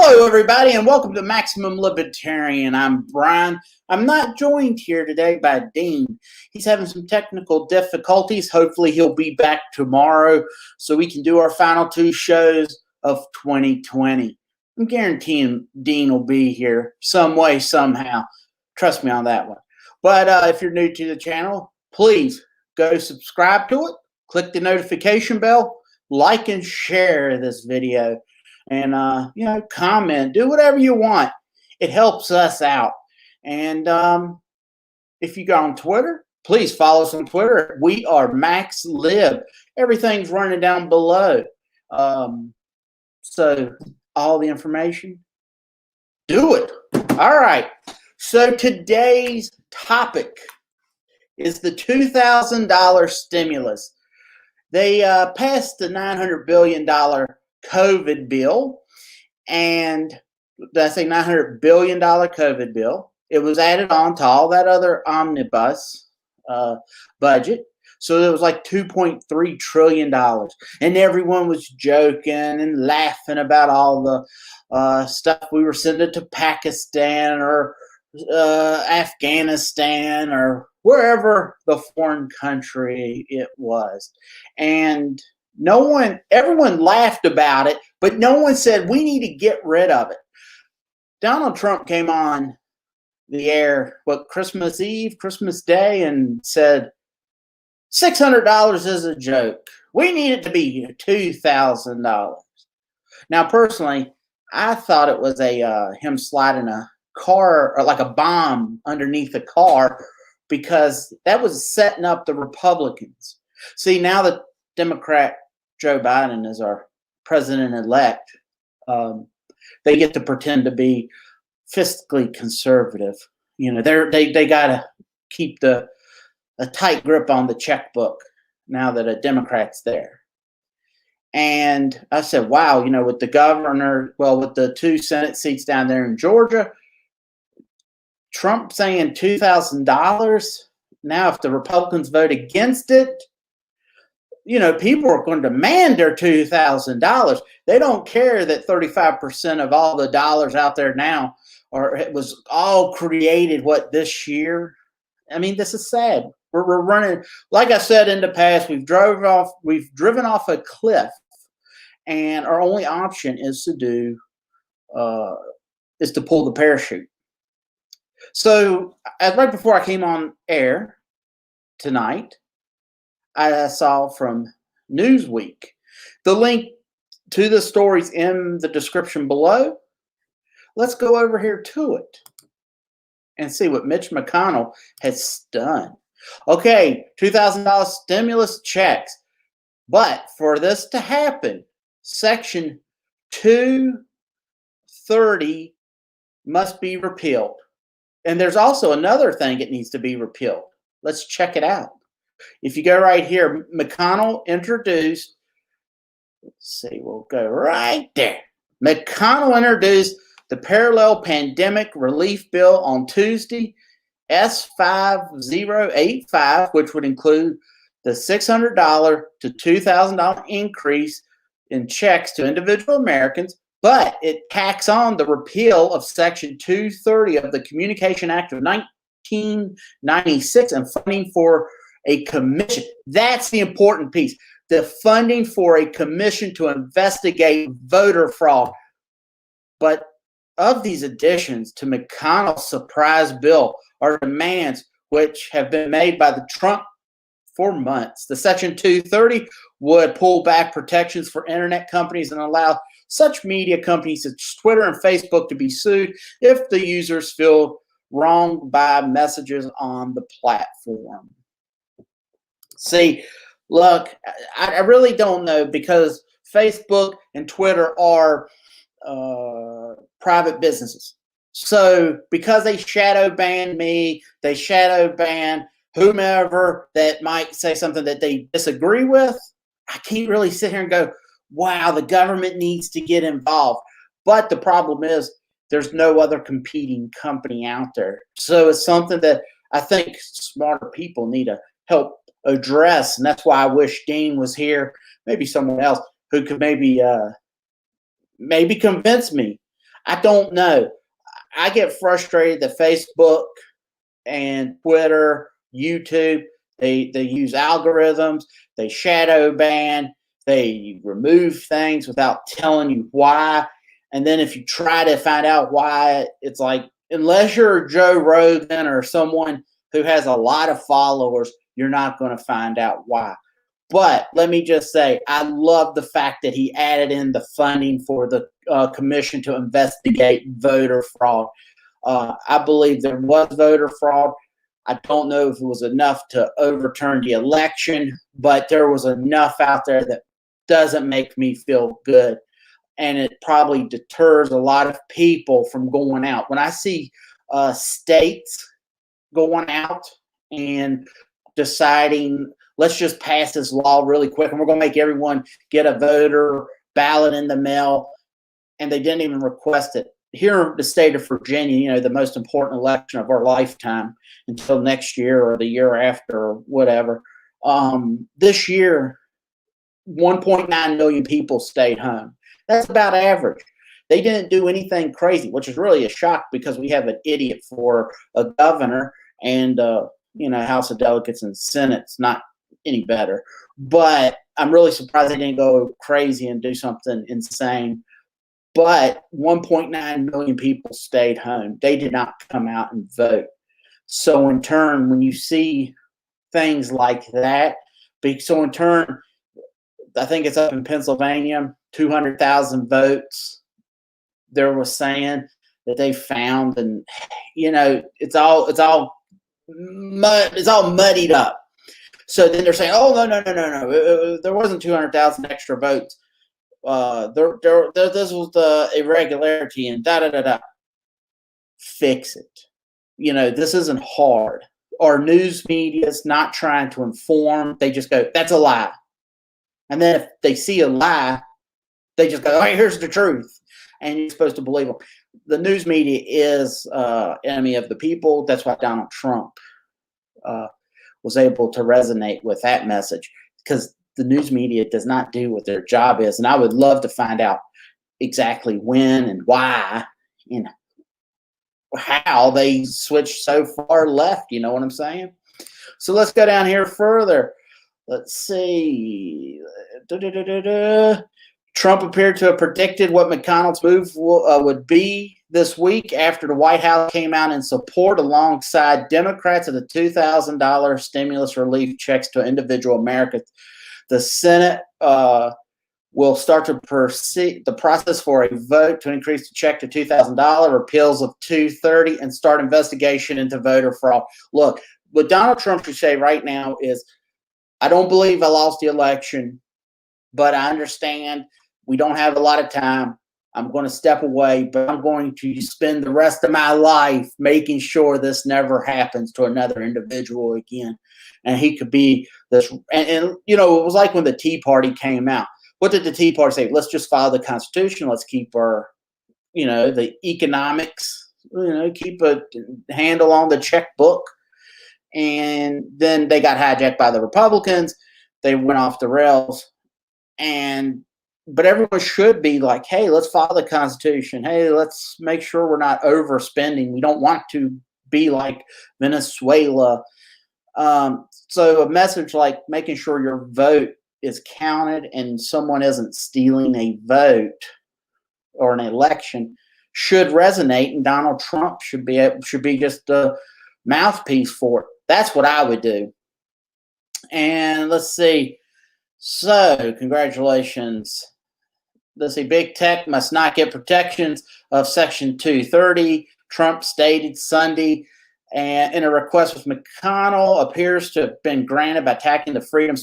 Hello, everybody, and welcome to Maximum Libertarian. I'm Brian. I'm not joined here today by Dean. He's having some technical difficulties. Hopefully, he'll be back tomorrow so we can do our final two shows of 2020. I'm guaranteeing Dean will be here some way, somehow. Trust me on that one. But if you're new to the channel, please go subscribe to it, click the notification bell, like and share this video. And, comment, do whatever you want. It helps us out. And if you go on Twitter, please follow us on Twitter. We are MaxLib. Everything's running down below. So all the information, do it. All right. So today's topic is the $2,000 stimulus. They passed the $900 billion COVID bill, and did I say $900 billion COVID bill? It was added on to all that other omnibus budget, so it was like $2.3 trillion, and everyone was joking and laughing about all the stuff we were sending to Pakistan or Afghanistan or wherever the foreign country it was, and everyone laughed about it, but no one said we need to get rid of it. Donald Trump came on the air, Christmas Eve, Christmas Day, and said, $600 is a joke. We need it to be $2,000. Now, personally, I thought it was him sliding a car, or like a bomb underneath a car, because that was setting up the Republicans. See, now the Democrat Joe Biden is our president-elect, they get to pretend to be fiscally conservative. You know, they got to keep a tight grip on the checkbook now that a Democrat's there. And I said, wow, with the governor, with the 2 Senate seats down there in Georgia, Trump saying $2,000. Now, if the Republicans vote against it, people are going to demand their $2,000. They don't care that 35% of all the dollars out there now it was all created, this year? I mean, this is sad. We're running, like I said in the past, we've driven off a cliff, and our only option is to pull the parachute. So, right before I came on air tonight, I saw from Newsweek. The link to the stories in the description below. Let's go over here to it and see what Mitch McConnell has done. Okay, $2,000 stimulus checks. But for this to happen, Section 230 must be repealed. And there's also another thing that needs to be repealed. Let's check it out. If you go right here, McConnell introduced, let's see, we'll go right there. McConnell introduced the Parallel Pandemic Relief Bill on Tuesday, S5085, which would include the $600 to $2,000 increase in checks to individual Americans, but it tacks on the repeal of Section 230 of the Communication Act of 1996 and funding for a commission. That's the important piece. The funding for a commission to investigate voter fraud. But of these additions to McConnell's surprise bill are demands which have been made by the Trump for months. The Section 230 would pull back protections for internet companies and allow such media companies as Twitter and Facebook to be sued if the users feel wronged by messages on the platform. See, look, I really don't know, because Facebook and Twitter are private businesses. So because they shadow ban me, they shadow ban whomever that might say something that they disagree with, I can't really sit here and go, wow, the government needs to get involved. But the problem is there's no other competing company out there. So it's something that I think smarter people need to help address, and that's why I wish Dean was here, maybe someone else who could maybe convince me. I don't know. I get frustrated that Facebook and Twitter, YouTube, they use algorithms, they shadow ban, they remove things without telling you why. And then if you try to find out why, it's like, unless you're Joe Rogan or someone who has a lot of followers, you're not going to find out why. But let me just say, I love the fact that he added in the funding for the commission to investigate voter fraud. I believe there was voter fraud. I don't know if it was enough to overturn the election, but there was enough out there that doesn't make me feel good. And it probably deters a lot of people from going out. When I see states going out and deciding, let's just pass this law really quick, and we're going to make everyone get a voter ballot in the mail, and they didn't even request it. Here in the state of Virginia, the most important election of our lifetime until next year or the year after or whatever, this year, 1.9 million people stayed home. That's about average. They didn't do anything crazy, which is really a shock because we have an idiot for a governor, and House of Delegates and Senate's not any better. But I'm really surprised they didn't go crazy and do something insane. But 1.9 million people stayed home. They did not come out and vote. So in turn, when you see things like that, so in turn, I think it's up in Pennsylvania, 200,000 votes. There was saying that they found, and it's all muddied up. So then they're saying, oh no, there wasn't 200,000 extra votes. This was the irregularity and da. Fix it. This isn't hard. Our news media is not trying to inform. They just go, that's a lie. And then if they see a lie, they just go, hey, here's the truth. And you're supposed to believe them. The news media is enemy of the people. That's why Donald Trump was able to resonate with that message, because the news media does not do what their job is. And I would love to find out exactly when and why and how they switched so far left. You know what I'm saying? So let's go down here further. Let's see. Trump appeared to have predicted what McConnell's move would be this week after the White House came out in support alongside Democrats of the $2,000 stimulus relief checks to individual Americans. The Senate will start to proceed the process for a vote to increase the check to $2,000, repeals of 230, and start investigation into voter fraud. Look, what Donald Trump should say right now is, I don't believe I lost the election, but I understand we don't have a lot of time. I'm going to step away, but I'm going to spend the rest of my life making sure this never happens to another individual again. And he could be this. And it was like when the Tea Party came out. What did the Tea Party say? Let's just follow the Constitution. Let's keep our, the economics, keep a handle on the checkbook. And then they got hijacked by the Republicans. They went off the rails. But everyone should be like, hey, let's follow the Constitution. Hey, let's make sure we're not overspending. We don't want to be like Venezuela. So a message like making sure your vote is counted and someone isn't stealing a vote or an election should resonate, and Donald Trump should be just a mouthpiece for it. That's what I would do. And let's see. So, congratulations. Let's see. Big tech must not get protections of Section 230. Trump stated Sunday, and in a request with McConnell, appears to have been granted by tacking the freedom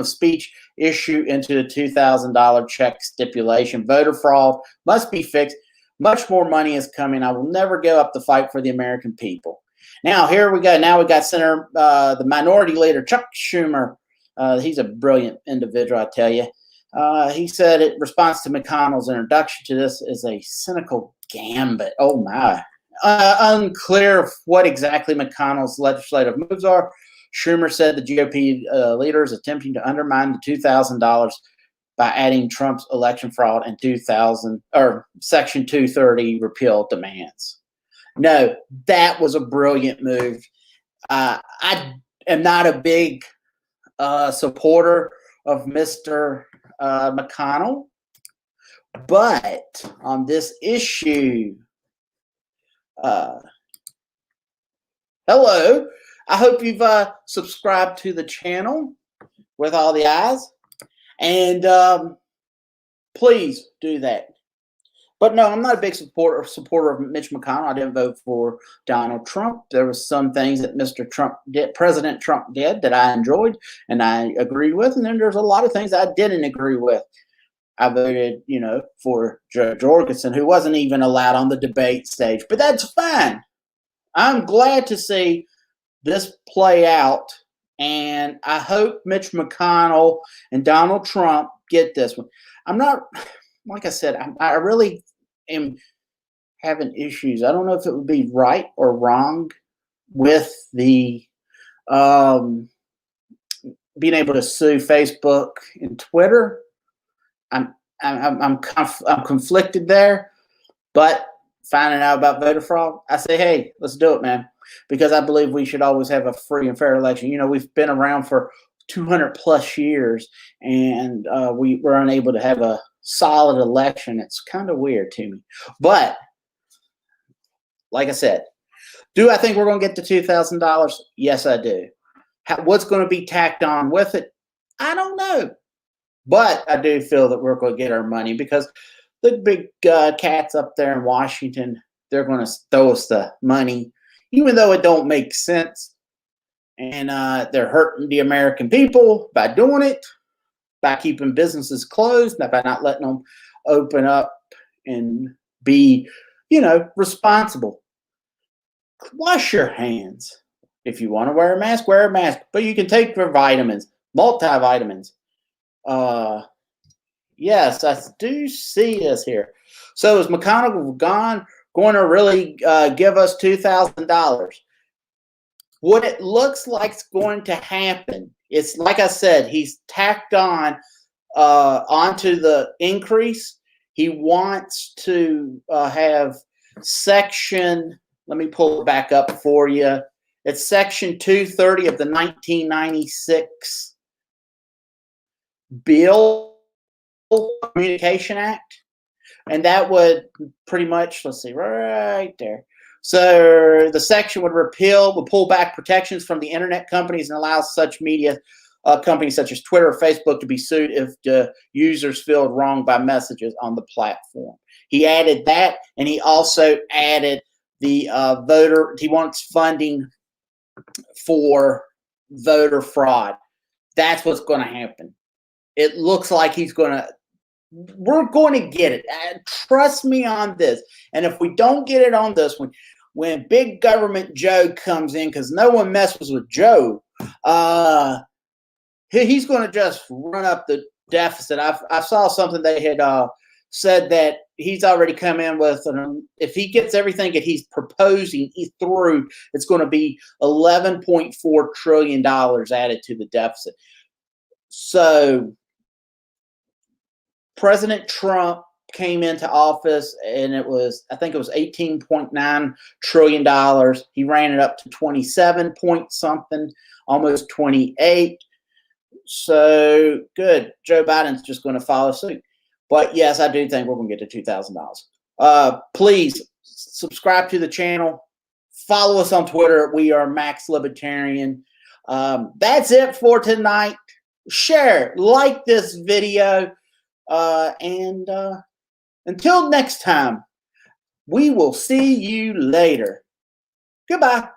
of speech issue into the $2,000 check stipulation. Voter fraud must be fixed. Much more money is coming. I will never give up the fight for the American people. Now, here we go. Now we got Senator, the Minority Leader, Chuck Schumer. He's a brilliant individual, I tell you. He said in response to McConnell's introduction to this is a cynical gambit. Oh, my. Unclear what exactly McConnell's legislative moves are. Schumer said the GOP leader is attempting to undermine the $2,000 by adding Trump's election fraud and 2000 or Section 230 repeal demands. No, that was a brilliant move. I am not a big supporter of Mr. McConnell, but on this issue, hello, I hope you've subscribed to the channel with all the eyes, and please do that. But no, I'm not a big supporter of Mitch McConnell. I didn't vote for Donald Trump. There was some things that President Trump did that I enjoyed and I agreed with, and then there's a lot of things I didn't agree with. I voted, for Joe Jorgensen, who wasn't even allowed on the debate stage, but that's fine. I'm glad to see this play out, and I hope Mitch McConnell and Donald Trump get this one. I'm not, like I said, I really am having issues. I don't know if it would be right or wrong with the being able to sue Facebook and Twitter. I'm conflicted there, but finding out about voter fraud, I say, hey, let's do it, man, because I believe we should always have a free and fair election. We've been around for 200 plus years, and we were unable to have a solid election. It's kind of weird to me, but like I said, do I think we're going to get the $2,000? Yes, I do. What's going to be tacked on with it? I don't know, but I do feel that we're going to get our money because the big cats up there in Washington, they're going to throw us the money, even though it don't make sense, and they're hurting the American people by doing it, by keeping businesses closed, by not letting them open up and be, responsible. Wash your hands. If you want to wear a mask, but you can take your vitamins, multivitamins. Yes, I do see this here. So is McConnell going to really give us $2,000? What it looks like is going to happen, it's like I said, he's tacked on onto the increase. He wants to have section, let me pull it back up for you. It's Section 230 of the 1996 Bill Communication Act. And that would pretty much, let's see, right there. So the section would pull back protections from the internet companies and allow such media companies such as Twitter or Facebook to be sued if the users feel wronged by messages on the platform. He added that, and he also added the he wants funding for voter fraud. That's what's going to happen. It looks like we're going to get it. Trust me on this. And if we don't get it on this one, when Big Government Joe comes in, because no one messes with Joe, he's going to just run up the deficit. I saw something they had said that he's already come in with, if he gets everything that he's proposing through, it's going to be $11.4 trillion added to the deficit. So President Trump came into office and I think it was $18.9 trillion. He ran it up to 27 point something, almost 28. So good. Joe Biden's just going to follow suit. But yes, I do think we're going to get to $2,000. Please subscribe to the channel. Follow us on Twitter. We are Max Libertarian. That's it for tonight. Share, like this video. And until next time, we will see you later. Goodbye.